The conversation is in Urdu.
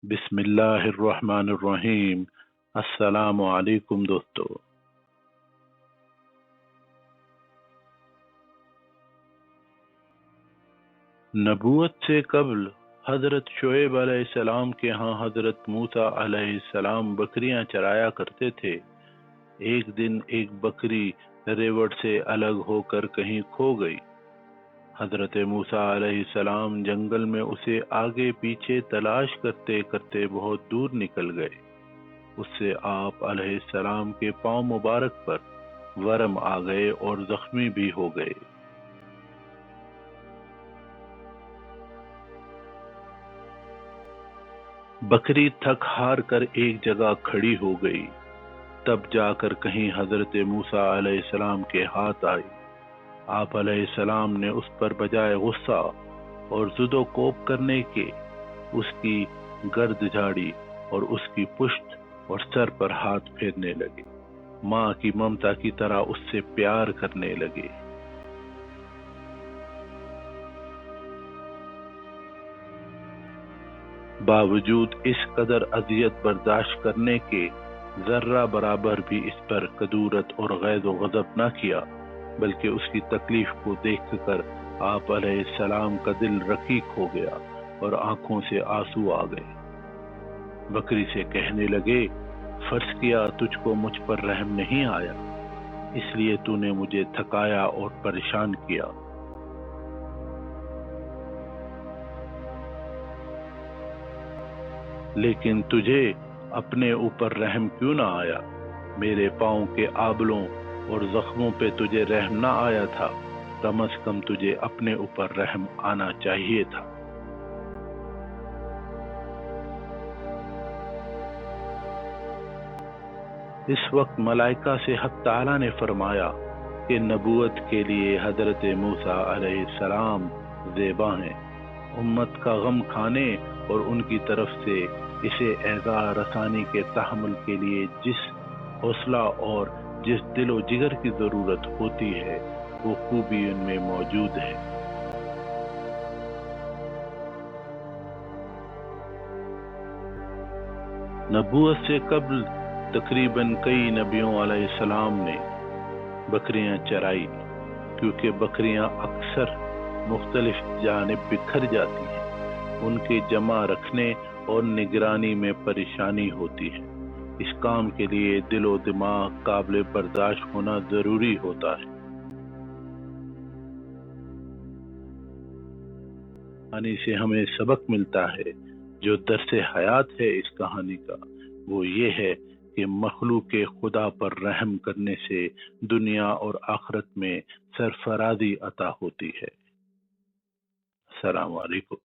بسم اللہ الرحمن الرحیم۔ السلام علیکم دوستو۔ نبوت سے قبل حضرت شعیب علیہ السلام کے ہاں حضرت موسیٰ علیہ السلام بکریاں چرایا کرتے تھے۔ ایک دن ایک بکری ریوڑ سے الگ ہو کر کہیں کھو گئی۔ حضرت موسیٰ علیہ السلام جنگل میں اسے آگے پیچھے تلاش کرتے کرتے بہت دور نکل گئے۔ اس سے آپ علیہ السلام کے پاؤں مبارک پر ورم آ گئے اور زخمی بھی ہو گئے۔ بکری تھک ہار کر ایک جگہ کھڑی ہو گئی۔ تب جا کر کہیں حضرت موسیٰ علیہ السلام کے ہاتھ آئی۔ آپ علیہ السلام نے اس پر بجائے غصہ اور زد و کوب کرنے کے اس کی گرد جھاڑی اور اس کی پشت اور سر پر ہاتھ پھیرنے لگے۔ ماں کی ممتا کی طرح اس سے پیار کرنے لگے۔ باوجود اس قدر اذیت برداشت کرنے کے ذرہ برابر بھی اس پر کدورت اور غیظ و غضب نہ کیا، بلکہ اس کی تکلیف کو دیکھ کر آپ علیہ السلام کا دل رقیق ہو گیا اور آنکھوں سے آنسو آ گئے۔ بکری سے کہنے لگے، فرض کیا تجھ کو مجھ پر رحم نہیں آیا، اس لیے تو نے مجھے تھکایا اور پریشان کیا۔ لیکن تجھے اپنے اوپر رحم کیوں نہ آیا؟ میرے پاؤں کے آبلوں اور زخموں پہ تجھے رحم نہ آیا تھا؟ کم از کم تجھے اپنے اوپر رحم آنا چاہیے تھا۔ اس وقت ملائکہ سے حق تعالیٰ نے فرمایا کہ نبوت کے لیے حضرت موسیٰ علیہ السلام زیبا ہیں۔ امت کا غم کھانے اور ان کی طرف سے اسے ایذا رسانی کے تحمل کے لیے جس حوصلہ اور جس دل و جگر کی ضرورت ہوتی ہے وہ خوبی ان میں موجود ہے۔ نبوت سے قبل تقریباً کئی نبیوں علیہ السلام نے بکریاں چرائی، کیونکہ بکریاں اکثر مختلف جانب بکھر جاتی ہیں۔ ان کے جمع رکھنے اور نگرانی میں پریشانی ہوتی ہے۔ اس کام کے لیے دل و دماغ قابل برداشت ہونا ضروری ہوتا ہے۔ کہانی سے ہمیں سبق ملتا ہے، جو درس حیات ہے اس کہانی کا، وہ یہ ہے کہ مخلوق خدا پر رحم کرنے سے دنیا اور آخرت میں سرفرازی عطا ہوتی ہے۔ السلام علیکم۔